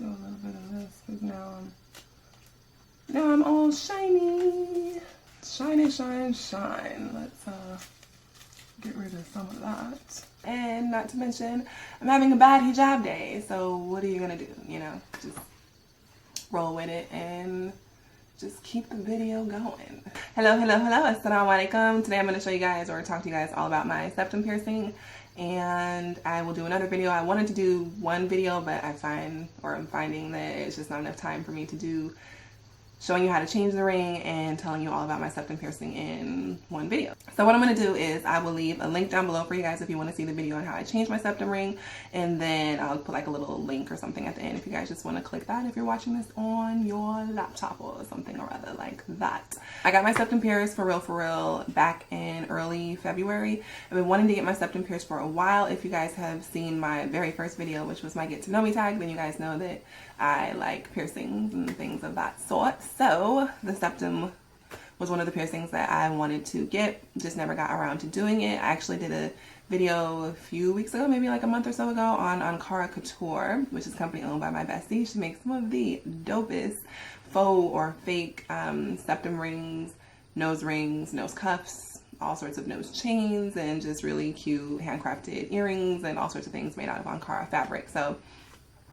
do a little bit of this because now I'm all shiny. Shiny, shine, shine. Let's get rid of some of that. And not to mention, I'm having a bad hijab day. So what are you gonna do? You know, just roll with it and just keep the video going. Hello, hello, hello. Assalamu alaikum. Today I'm going to show you guys or talk to you guys all about my septum piercing. And I will do another video. I wanted to do one video, but I'm finding that it's just not enough time for me to do showing you how to change the ring and telling you all about my septum piercing in one video. So what I'm going to do is I will leave a link down below for you guys if you want to see the video on how I change my septum ring, and then I'll put like a little link or something at the end if you guys just want to click that if you're watching this on your laptop or something or other like that. I got my septum pierced for real back in early February. I've been wanting to get my septum pierced for a while. If you guys have seen my very first video, which was my get to know me tag, then you guys know that I like piercings and things of that sort. So the septum was one of the piercings that I wanted to get, just never got around to doing it. I actually did a video a few weeks ago, maybe like a month or so ago, on Cara Couture, which is a company owned by my bestie. She makes some of the dopest faux or fake septum rings, nose cuffs, all sorts of nose chains, and just really cute handcrafted earrings and all sorts of things made out of Ankara fabric. So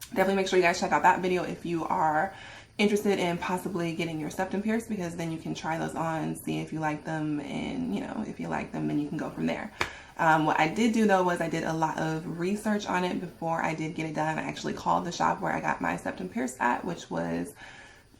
definitely make sure you guys check out that video if you are interested in possibly getting your septum pierced, because then you can try those on, see if you like them, and you know, if you like them, then you can go from there. What I did do though was I did a lot of research on it before I did get it done. I actually called the shop where I got my septum pierced at, which was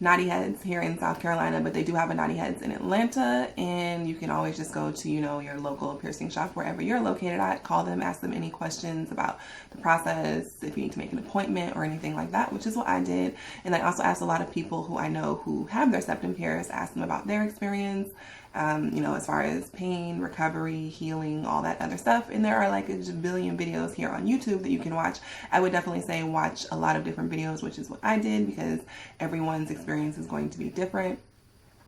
Naughty Heads here in South Carolina, but they do have a Naughty Heads in Atlanta, and you can always just go to, you know, your local piercing shop wherever you're located at, call them, ask them any questions about the process, if you need to make an appointment or anything like that, which is what I did. And I also asked a lot of people who I know who have their septum pierced, asked them about their experience, you know, as far as pain, recovery, healing, all that other stuff. And there are like a billion videos here on YouTube that you can watch. I would definitely say watch a lot of different videos, which is what I did, because everyone's experience is going to be different.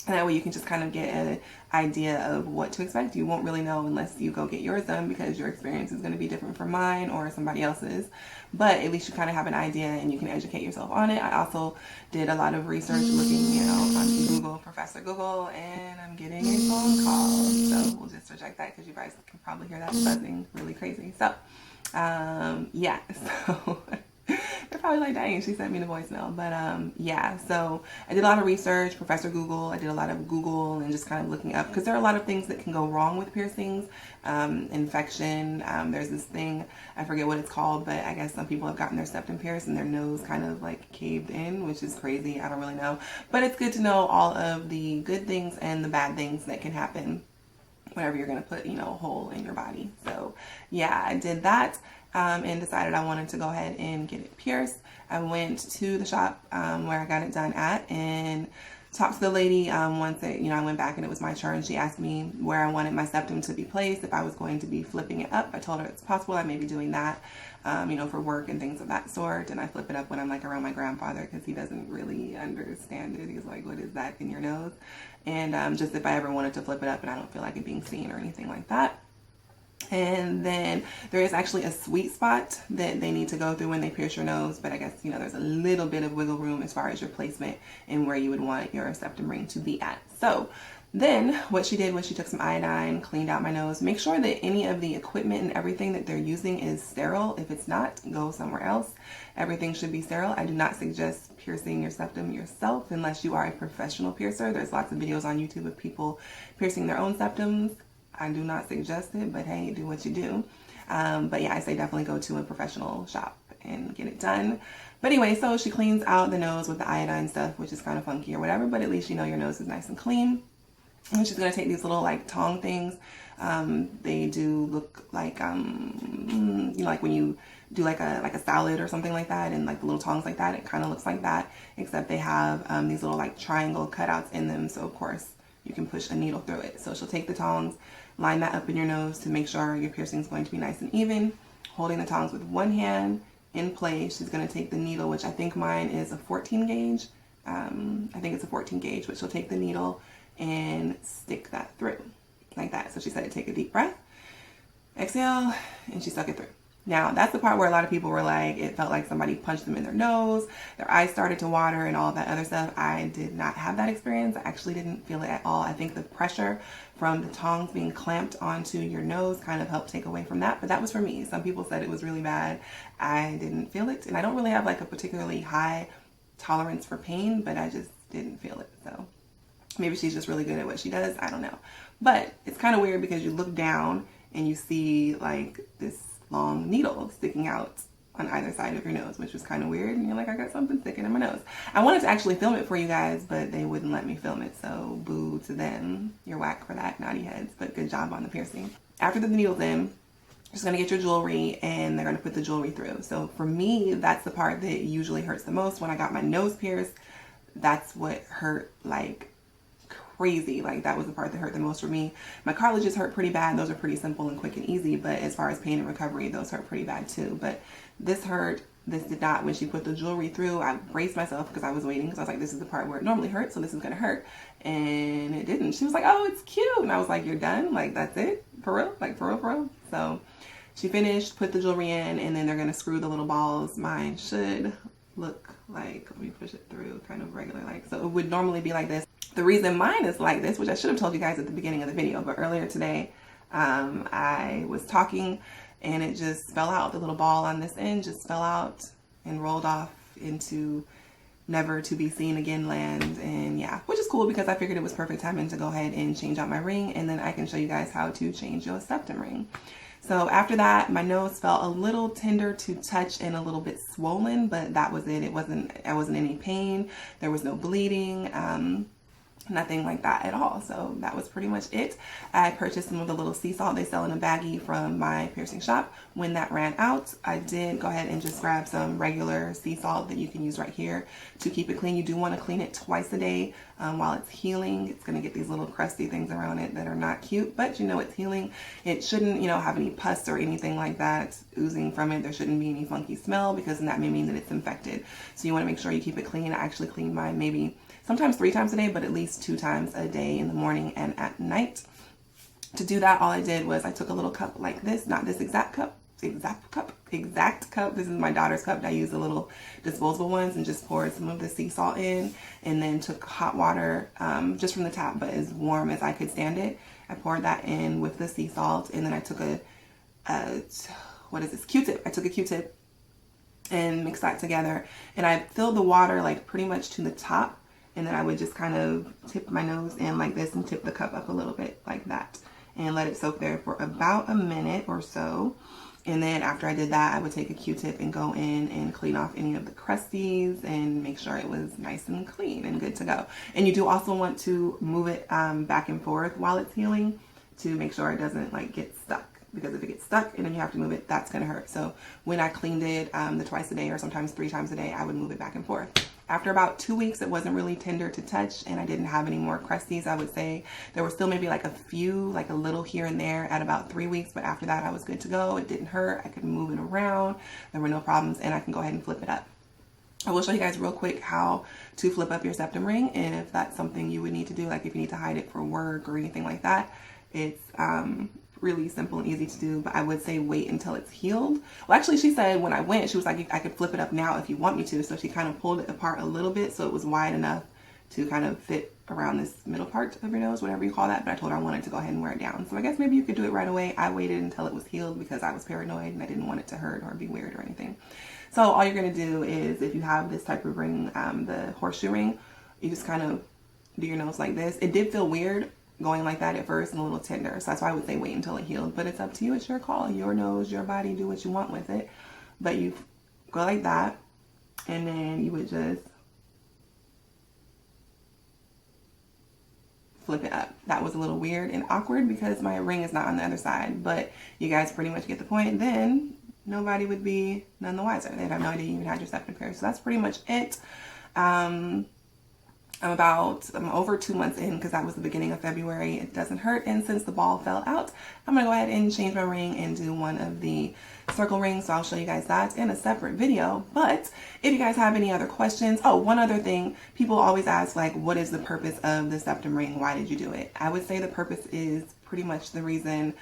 And that way you can just kind of get an idea of what to expect. You won't really know unless you go get yours done, because your experience is going to be different from mine or somebody else's. But at least you kind of have an idea and you can educate yourself on it. I also did a lot of research looking, you know, on Google, Professor Google, and I'm getting a phone call. So we'll just reject that because you guys can probably hear that buzzing really crazy. So, yeah, so... They're probably like, dang, she sent me the voicemail. But yeah, so I did a lot of research, Professor Google. I did a lot of Google and just kind of looking up, because there are a lot of things that can go wrong with piercings. Infection, there's this thing, I forget what it's called, but I guess some people have gotten their septum pierced and their nose kind of like caved in, which is crazy. I don't really know. But it's good to know all of the good things and the bad things that can happen whenever you're going to put, you know, a hole in your body. So yeah, I did that. And decided I wanted to go ahead and get it pierced. I went to the shop where I got it done at and talked to the lady once that, you know, I went back and it was my turn. She asked me where I wanted my septum to be placed, if I was going to be flipping it up. I told her it's possible I may be doing that, you know, for work and things of that sort. And I flip it up when I'm like around my grandfather, because he doesn't really understand it. He's like, what is that in your nose? And just if I ever wanted to flip it up and I don't feel like it being seen or anything like that. And then there is actually a sweet spot that they need to go through when they pierce your nose, but I guess, you know, there's a little bit of wiggle room as far as your placement and where you would want your septum ring to be at. So then what she did was she took some iodine, cleaned out my nose, make sure that any of the equipment and everything that they're using is sterile. If it's not, go somewhere else. Everything should be sterile. I do not suggest piercing your septum yourself unless you are a professional piercer. There's lots of videos on YouTube of people piercing their own septums. I do not suggest it, but hey, do what you do. But yeah, I say definitely go to a professional shop and get it done. But anyway, so she cleans out the nose with the iodine stuff, which is kind of funky or whatever, but at least you know your nose is nice and clean. And she's going to take these little like tong things. They do look like, you know, like when you do like a salad or something like that, and like the little tongs like that, it kind of looks like that, except they have these little like triangle cutouts in them. So of course you can push a needle through it. So she'll take the tongs, line that up in your nose to make sure your piercing is going to be nice and even. Holding the tongs with one hand in place, she's going to take the needle, which I think mine is a 14 gauge. I think it's a 14 gauge, but she'll take the needle and stick that through like that. So she said to take a deep breath, exhale, and she stuck it through. Now, that's the part where a lot of people were like, it felt like somebody punched them in their nose, their eyes started to water and all that other stuff. I did not have that experience. I actually didn't feel it at all. I think the pressure from the tongs being clamped onto your nose kind of helped take away from that, but that was for me. Some people said it was really bad. I didn't feel it, and I don't really have like a particularly high tolerance for pain, but I just didn't feel it. So maybe she's just really good at what she does. I don't know. But it's kind of weird because you look down and you see like this long needle sticking out on either side of your nose, which was kind of weird. And you're like, I got something sticking in my nose. I wanted to actually film it for you guys, but they wouldn't let me film it. So boo to them. You're whack for that, naughty heads, but good job on the piercing. After the needle's in, you're just gonna get your jewelry and they're gonna put the jewelry through. So for me, that's the part that usually hurts the most. When I got my nose pierced, that's what hurt like crazy. Like that was the part that hurt the most for me. My cartilages hurt pretty bad. Those are pretty simple and quick and easy, but as far as pain and recovery, those hurt pretty bad too. But this hurt. This did not. When she put the jewelry through, I braced myself because I was waiting, because I was like, this is the part where it normally hurts, so this is gonna hurt, and it didn't. She was like, oh, it's cute, and I was like, you're done? Like, that's it? For real? Like, for real, for real? So she finished, put the jewelry in, and then they're gonna screw the little balls. Mine should look like, let me push it through kind of regular, like, so it would normally be like this. The reason mine is like this, which I should have told you guys at the beginning of the video, but earlier today, I was talking and it just fell out. The little ball on this end just fell out and rolled off into never to be seen again land. And yeah, which is cool because I figured it was perfect timing to go ahead and change out my ring, and then I can show you guys how to change your septum ring. So after that, my nose felt a little tender to touch and a little bit swollen, but that was it. I wasn't in any pain. There was no bleeding. Nothing like that at all. So that was pretty much it. I purchased some of the little sea salt they sell in a baggie from my piercing shop. When that ran out, I did go ahead and just grab some regular sea salt that you can use right here to keep it clean. You do want to clean it twice a day while it's healing. It's going to get these little crusty things around it that are not cute, but you know it's healing. It shouldn't, you know, have any pus or anything like that oozing from it. There shouldn't be any funky smell, because that may mean that it's infected. So you want to make sure you keep it clean. I actually clean mine maybe sometimes 3 times a day, but at least 2 times a day, in the morning and at night. To do that, all I did was I took a little cup like this, not this exact cup. This is my daughter's cup. I use the little disposable ones, and just poured some of the sea salt in, and then took hot water just from the tap, but as warm as I could stand it. I poured that in with the sea salt, and then I took Q-tip. I took a Q-tip and mixed that together, and I filled the water like pretty much to the top. And then I would just kind of tip my nose in like this and tip the cup up a little bit like that and let it soak there for about a minute or so. And then after I did that, I would take a Q-tip and go in and clean off any of the crusties and make sure it was nice and clean and good to go. And you do also want to move it back and forth while it's healing to make sure it doesn't like get stuck. Because if it gets stuck and then you have to move it, that's going to hurt. So when I cleaned it the twice a day or sometimes 3 times a day, I would move it back and forth. After about 2 weeks, it wasn't really tender to touch and I didn't have any more crusties. I would say there were still maybe like a few, like a little here and there at about 3 weeks. But after that, I was good to go. It didn't hurt. I could move it around. There were no problems, and I can go ahead and flip it up. I will show you guys real quick how to flip up your septum ring, and if that's something you would need to do, like if you need to hide it for work or anything like that. It's really simple and easy to do, but I would say wait until it's healed. Well, actually, she said when I went, she was like, I could flip it up now if you want me to. So she kind of pulled it apart a little bit so it was wide enough to kind of fit around this middle part of your nose, whatever you call that. But I told her I wanted to go ahead and wear it down. So I guess maybe you could do it right away. I waited until it was healed because I was paranoid and I didn't want it to hurt or be weird or anything. So all you're going to do is, if you have this type of ring, the horseshoe ring, you just kind of do your nose like this. It did feel weird going like that at first and a little tender, so that's why I would say wait until it healed, but it's up to you. It's your call, your nose, your body, do what you want with it. But you go like that, and then you would just flip it up. That was a little weird and awkward because my ring is not on the other side, but you guys pretty much get the point. Then nobody would be none the wiser. They'd have no idea you even had your septum pierced. So that's pretty much it. I'm over 2 months in because that was the beginning of February. It doesn't hurt, and since the ball fell out, I'm gonna go ahead and change my ring and do one of the circle rings. So I'll show you guys that in a separate video. But if you guys have any other questions, oh, one other thing, people always ask, like, what is the purpose of the septum ring? Why did you do it? I would say the purpose is pretty much the reason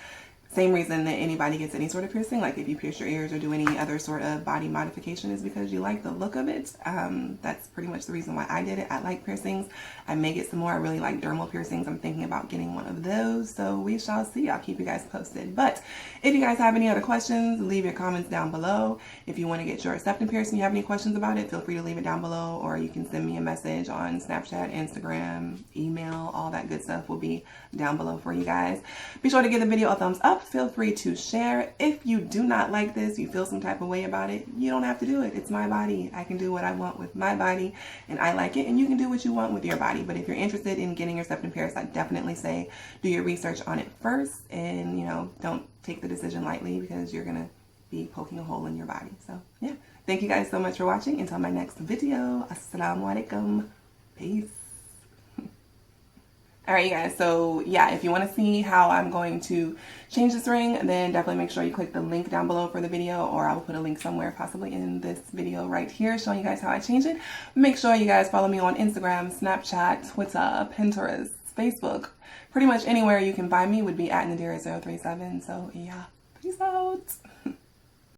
Same reason that anybody gets any sort of piercing, like if you pierce your ears or do any other sort of body modification, is because you like the look of it. That's pretty much the reason why I did it. I like piercings. I may get some more. I really like dermal piercings. I'm thinking about getting one of those, so we shall see. I'll keep you guys posted. But if you guys have any other questions, leave your comments down below. If you want to get your septum piercing, you have any questions about it, feel free to leave it down below, or you can send me a message on Snapchat, Instagram, email. All that good stuff will be down below for you guys. Be sure to give the video a thumbs up. Feel free to share. If you do not like this, you feel some type of way about it, you don't have to do it. It's my body. I can do what I want with my body, and I like it, and you can do what you want with your body. But if you're interested in getting your septum pierced, I definitely say do your research on it first, and don't take the decision lightly, because you're gonna be poking a hole in your body. So yeah, thank you guys so much for watching. Until my next video, assalamu alaikum, peace. All right, you guys, so yeah, if you want to see how I'm going to change this ring, then definitely make sure you click the link down below for the video, or I will put a link somewhere, possibly in this video right here, showing you guys how I change it. Make sure you guys follow me on Instagram, Snapchat, Twitter, Pinterest, Facebook. Pretty much anywhere you can find me would be @Nadira037. So yeah, peace out.